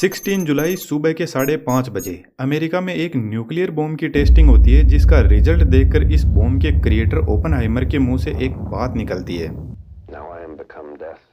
16 जुलाई सुबह के 5:30 बजे अमेरिका में एक न्यूक्लियर बॉम्ब की टेस्टिंग होती है, जिसका रिजल्ट देखकर इस बॉम्ब के क्रिएटर ओपनहाइमर के मुंह से एक बात निकलती है। Now I am become death,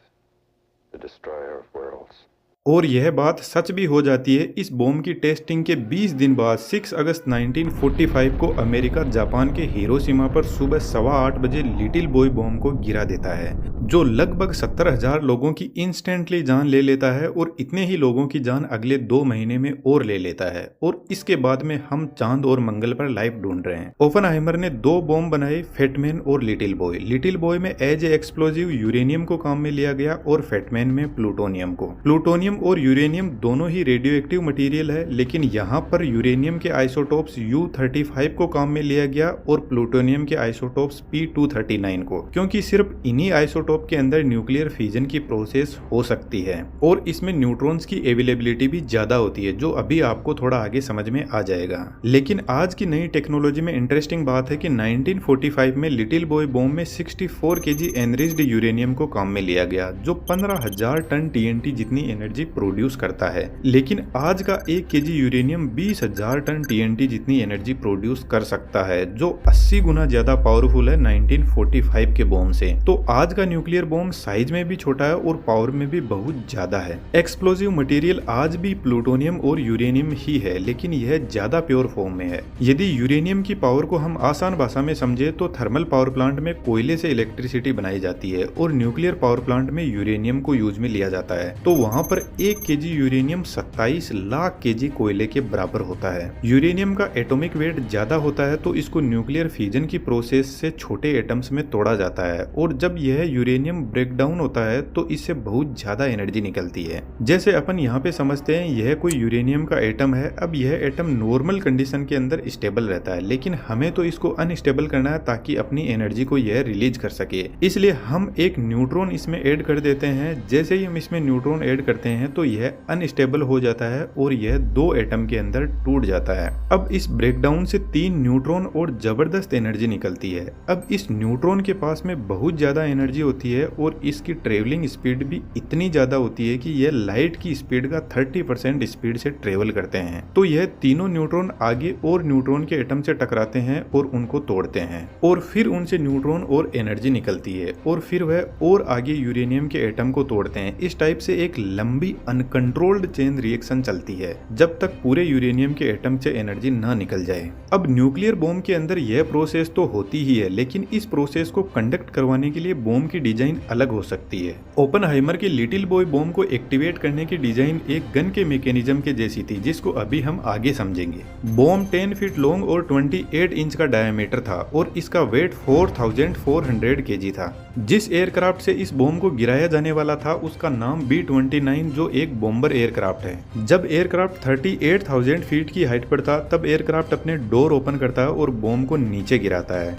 the destroyer of worlds. और यह बात सच भी हो जाती है। इस बॉम्ब की टेस्टिंग के 20 दिन बाद 6 अगस्त 1945 को अमेरिका जापान के हिरोशिमा पर सुबह 8:15 बजे लिटिल बॉय बॉम्ब को गिरा देता है, जो लगभग 70,000 लोगों की इंस्टेंटली जान ले लेता है और इतने ही लोगों की जान अगले 2 महीने में और ले लेता है। और इसके बाद में हम चांद और मंगल पर लाइफ ढूंढ रहे हैं। ओपनहाइमर ने 2 बॉम्ब बनाए, फेटमैन और लिटिल बॉय। लिटिल बॉय में एज ए एक्सप्लोजिव यूरेनियम को काम में लिया गया और फेटमैन में प्लूटोनियम को। प्लूटोनियम और यूरेनियम दोनों ही रेडियो एक्टिव मटेरियल है, लेकिन यहाँ पर यूरेनियम के आइसोटोप्स U-35 को काम में लिया गया और प्लूटोनियम के आइसोटोप्स P-239 को, क्योंकि सिर्फ इन्हीं आइसोटोप के अंदर न्यूक्लियर फ्यूजन की प्रोसेस हो सकती है और इसमें न्यूट्रॉन्स की अवेलेबिलिटी भी ज्यादा होती है, जो अभी आपको थोड़ा आगे समझ में आ जाएगा। लेकिन आज की नई टेक्नोलॉजी में इंटरेस्टिंग बात है कि 1945 में लिटिल बॉय बॉम्ब में 64 kg एनरिच्ड यूरेनियम को काम में लिया गया, जो 15,000 टन TNT जितनी एनर्जी प्रोड्यूस करता है। लेकिन आज का 1 kg यूरेनियम 20,000 टन TNT जितनी एनर्जी प्रोड्यूस कर सकता है, जो 80 गुना ज्यादा पावरफुल है 1945 के बॉम्ब से। तो आज का न्यूक्लियर बॉम्ब साइज में भी छोटा है और पावर में भी बहुत ज्यादा है। एक्सप्लोजिव मटेरियल आज भी प्लूटोनियम और यूरेनियम ही है, लेकिन यह ज्यादा प्योर फॉर्म में है। यदि यूरेनियम की पावर को हम आसान भाषा में समझे तो थर्मल पावर प्लांट में कोयले से इलेक्ट्रिसिटी बनाई जाती है और न्यूक्लियर पावर प्लांट में यूरेनियम को यूज में लिया जाता है। तो वहाँ पर 1 kg यूरेनियम 27 लाख kg कोयले के बराबर होता है। यूरेनियम का एटॉमिक वेट ज्यादा होता है, तो इसको न्यूक्लियर फ्यूजन की प्रोसेस से छोटे एटम्स में तोड़ा जाता है और जब यह यूरेनियम ब्रेक डाउन होता है तो इससे बहुत ज्यादा एनर्जी निकलती है। जैसे अपन यहाँ पे समझते हैं यह कोई यूरेनियम का एटम है। अब यह एटम नॉर्मल कंडीशन के अंदर स्टेबल रहता है, लेकिन हमें तो इसको अनस्टेबल करना है ताकि अपनी एनर्जी को यह रिलीज कर सके। इसलिए हम एक न्यूट्रॉन इसमें ऐड कर देते हैं। जैसे ही हम इसमें न्यूट्रॉन ऐड करते हैं तो यह अनस्टेबल हो जाता है और यह 2 एटम के अंदर टूट जाता है। अब इस ब्रेकडाउन से 3 न्यूट्रॉन और जबरदस्त एनर्जी निकलती है। अब इस न्यूट्रॉन के पास में बहुत ज्यादा एनर्जी होती है और इसकी ट्रेवलिंग स्पीड भी इतनी ज्यादा होती है कि यह लाइट की स्पीड का 30% स्पीड से ट्रेवल करते हैं। तो यह तीनों न्यूट्रॉन आगे और न्यूट्रॉन के एटम से टकराते हैं और उनको तोड़ते हैं और फिर उनसे न्यूट्रॉन और एनर्जी निकलती है और फिर वह और आगे यूरेनियम के एटम को तोड़ते हैं। इस टाइप से एक लंबी अनकंट्रोल्ड चेन रिएक्शन चलती है जब तक पूरे यूरेनियम के एटम से एनर्जी ना निकल जाए। अब न्यूक्लियर बॉम्ब के अंदर यह प्रोसेस तो होती ही है, लेकिन इस प्रोसेस को कंडक्ट करवाने के लिए बॉम्ब की डिजाइन अलग हो सकती है। ओपनहाइमर की लिटिल बॉय बॉम्ब को एक्टिवेट करने की डिजाइन एक गन के मैकेनिज्म के जैसी थी, जिसको अभी हम आगे समझेंगे। बॉम्ब 10 फीट लॉन्ग और 28 इंच का डायमीटर था और इसका वेट 4400 kg था। जिस एयरक्राफ्ट से इस बॉम्ब को गिराया जाने वाला था उसका नाम B-29, जो एक बॉम्बर एयरक्राफ्ट है। जब एयरक्राफ्ट 38,000 फीट की हाइट पर था तब एयरक्राफ्ट अपने डोर ओपन करता है और बॉम्ब को नीचे गिराता है।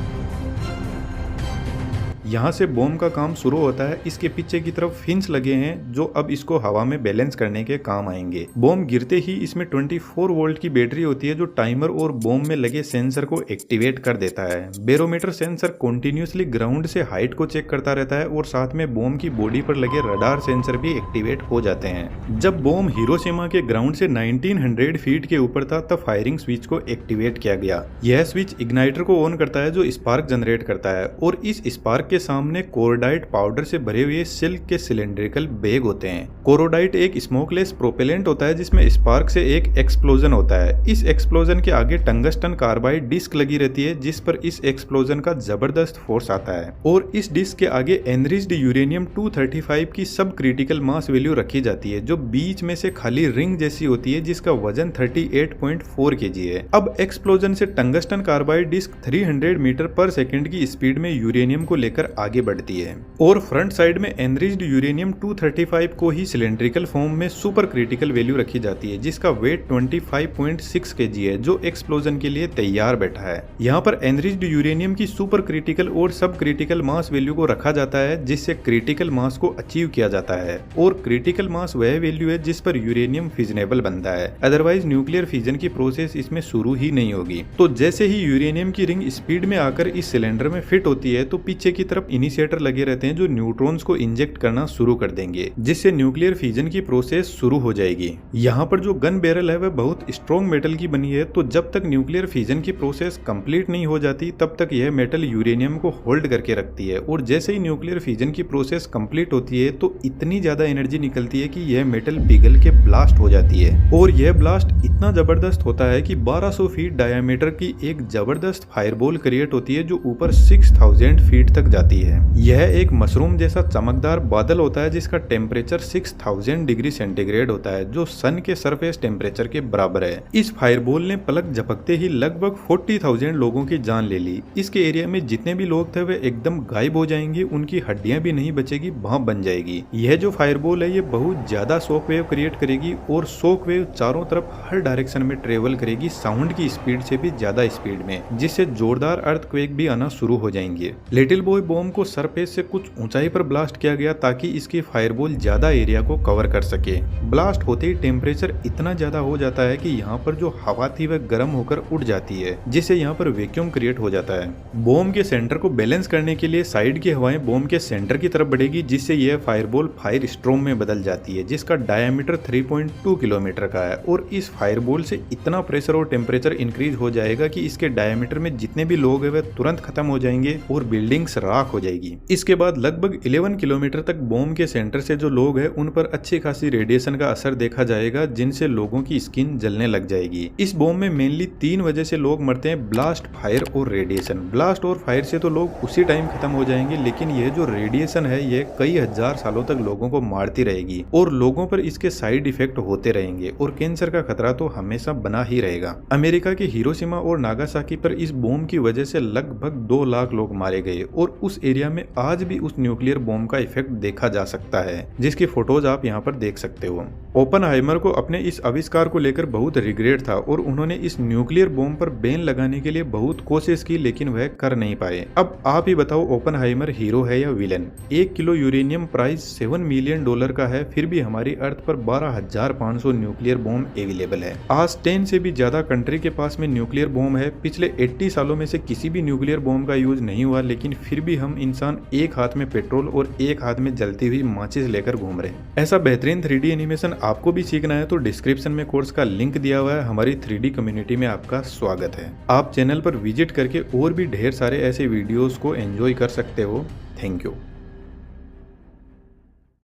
यहाँ से बॉम्ब का काम शुरू होता है। इसके पीछे की तरफ फिन्स लगे हैं जो अब इसको हवा में बैलेंस करने के काम आएंगे। बॉम्ब गिरते ही इसमें 24 वोल्ट की बैटरी होती है जो टाइमर और बॉम्ब में लगे सेंसर को एक्टिवेट कर देता है। बैरोमीटर सेंसर कंटिन्यूअसली ग्राउंड से हाइट को चेक करता रहता है और साथ में बॉम्ब की बॉडी पर लगे रडार सेंसर भी एक्टिवेट हो जाते हैं। जब बॉम्ब हिरोशिमा के ग्राउंड से 1900 फीट के ऊपर था तब फायरिंग स्विच को एक्टिवेट किया गया। यह स्विच इग्नाइटर को ऑन करता है जो स्पार्क जनरेट करता है और इस स्पार्क सामने कोरोडाइट पाउडर से भरे हुए सिल्क के सिलेंड्रिकल बैग होते हैं। कोरोडाइट एक स्मोकलेस प्रोपेलेंट होता है जिसमें स्पार्क से एक एक्सप्लोजन होता है। इस एक्सप्लोजन के आगे टंगस्टन कार्बाइड डिस्क लगी रहती है जिस पर इस एक्सप्लोजन का जबरदस्त फोर्स आता है और इस डिस्क के आगे एनरिच्ड यूरेनियम 235 की सब क्रिटिकल मास वैल्यू रखी जाती है, जो बीच में से खाली रिंग जैसी होती है जिसका वजन 38.4 kg है। अब एक्सप्लोजन से टंगस्टन कार्बाइड डिस्क 300 मीटर पर सेकंड की स्पीड में यूरेनियम को लेकर आगे बढ़ती है और फ्रंट साइड में एनरिच्ड यूरेनियम 235 को ही सिलेंड्रिकल फॉर्म में सुपर क्रिटिकल वैल्यू रखी जाती है जिसका वेट 25.6 kg है, जो एक्सप्लोजन के लिए तैयार बैठा है। यहाँ पर एनरिच्ड यूरेनियम की सुपर क्रिटिकल और सब क्रिटिकल मास वैल्यू को रखा जाता है जिससे क्रिटिकल मास को अचीव किया जाता है और क्रिटिकल मास वह वैल्यू है जिस पर यूरेनियम फिजनेबल बनता है, अदरवाइज न्यूक्लियर फिजन की प्रोसेस इसमें शुरू ही नहीं होगी। तो जैसे ही यूरेनियम की रिंग स्पीड में आकर इस सिलेंडर में फिट होती है तो पीछे की तरफ तरफ इनिशिएटर लगे रहते हैं जो न्यूट्रॉन्स को इंजेक्ट करना शुरू कर देंगे, जिससे न्यूक्लियर फ्यूजन की प्रोसेस शुरू हो जाएगी। यहाँ पर जो गन बैरल है वह बहुत स्ट्रॉन्ग मेटल की बनी है, तो जब तक न्यूक्लियर फ्यूजन की प्रोसेस कंप्लीट नहीं हो जाती तब तक यह मेटल यूरेनियम को होल्ड करके रखती है। और जैसे ही न्यूक्लियर फ्यूजन की प्रोसेस कंप्लीट होती है तो इतनी ज्यादा एनर्जी निकलती है कि यह मेटल पिघल के ब्लास्ट हो जाती है। और यह ब्लास्ट इतना जबरदस्त होता है कि 1200 फीट डायमीटर की एक जबरदस्त फायरबॉल क्रिएट होती है जो ऊपर 6000 फीट तक जाती है। यह एक मशरूम जैसा चमकदार बादल होता है जिसका टेम्परेचर 6000 डिग्री सेंटीग्रेड होता है, जो सन के सरफेस टेम्परेचर के बराबर है। इस फायरबॉल ने पलक झपकते ही लगभग 40,000 लोगों की जान ले ली। इसके एरिया में जितने भी लोग थे वे एकदम गायब हो जाएंगे, उनकी हड्डियां भी नहीं बचेगी, भाप बन जाएगी। यह जो फायरबॉल है ये बहुत ज्यादा शॉक वेव क्रिएट करेगी और शॉक वेव चारों तरफ हर डायरेक्शन में ट्रेवल करेगी साउंड की स्पीड से भी ज्यादा स्पीड में, जिससे जोरदार अर्थक्वेक भी आना शुरू हो जाएंगे। लिटिल बॉय बॉम्ब को सरफेस से कुछ ऊंचाई पर ब्लास्ट किया गया ताकि इसकी फायरबॉल ज्यादा एरिया को कवर कर सके। ब्लास्ट होते ही टेम्परेचर इतना ज्यादा हो जाता है कि यहाँ पर जो हवा थी वह गर्म होकर उड़ जाती है, जिससे यहाँ पर वैक्यूम क्रिएट हो जाता है। बॉम्ब के सेंटर को बैलेंस करने के लिए साइड की हवाएं बॉम्ब के सेंटर की तरफ बढ़ेगी, जिससे यह फायरबॉल फायर स्ट्रॉम में बदल जाती है, जिसका डायमीटर 3.2 किलोमीटर का है। और इस फायरबॉल से इतना प्रेशर और टेम्परेचर इंक्रीज हो जाएगा कि इसके डायमीटर में जितने भी लोग हैं वे तुरंत खत्म हो जाएंगे और बिल्डिंग्स राख हो जाएगी। इसके बाद लगभग 11 किलोमीटर तक बॉम्ब के सेंटर से जो लोग हैं उन पर अच्छी खासी रेडिएशन का असर देखा जाएगा, जिनसे लोगों की स्किन जलने लग जाएगी। इस बॉम्ब में मेनली 3 वजह से लोग मरते हैं: ब्लास्ट, फायर और रेडिएशन। ब्लास्ट और फायर से तो लोग उसी टाइम खत्म हो जाएंगे, लेकिन यह जो रेडिएशन है यह कई हजार सालों तक लोगों को मारती रहेगी और लोगों पर इसके साइड इफेक्ट होते रहेंगे और कैंसर का खतरा तो हमेशा बना ही रहेगा। अमेरिका के हिरोशिमा और नागासाकी पर इस बॉम्ब की वजह से लगभग 2 लाख लोग मारे गए और उस एरिया में आज भी उस न्यूक्लियर बॉम्ब का इफेक्ट देखा जा सकता है, जिसकी फोटोज आप यहाँ पर देख सकते हो। ओपनहाइमर को अपने इस आविष्कार को लेकर बहुत रिग्रेट था और उन्होंने इस न्यूक्लियर बॉम्ब पर बैन लगाने के लिए बहुत कोशिश की, लेकिन वह कर नहीं पाए। अब आप ही बताओ, ओपनहाइमर हीरो है या villain? 1 kilo uranium price $7 million का है, फिर भी हमारी अर्थ पर 12,500 न्यूक्लियर बॉम्ब अवेलेबल है। आज 10 से भी ज्यादा कंट्री के पास में न्यूक्लियर बॉम्ब है। पिछले 80 सालों में से किसी भी न्यूक्लियर बॉम्ब का यूज नहीं हुआ, लेकिन फिर भी हम इंसान एक हाथ में पेट्रोल और एक हाथ में जलती हुई माचिस लेकर घूम रहे हैं। ऐसा बेहतरीन 3D एनिमेशन आपको भी सीखना है तो डिस्क्रिप्शन में कोर्स का लिंक दिया हुआ है। हमारी 3D कम्युनिटी में आपका स्वागत है। आप चैनल पर विजिट करके और भी ढेर सारे ऐसे वीडियोस को एंजॉय कर सकते हो। Thank you.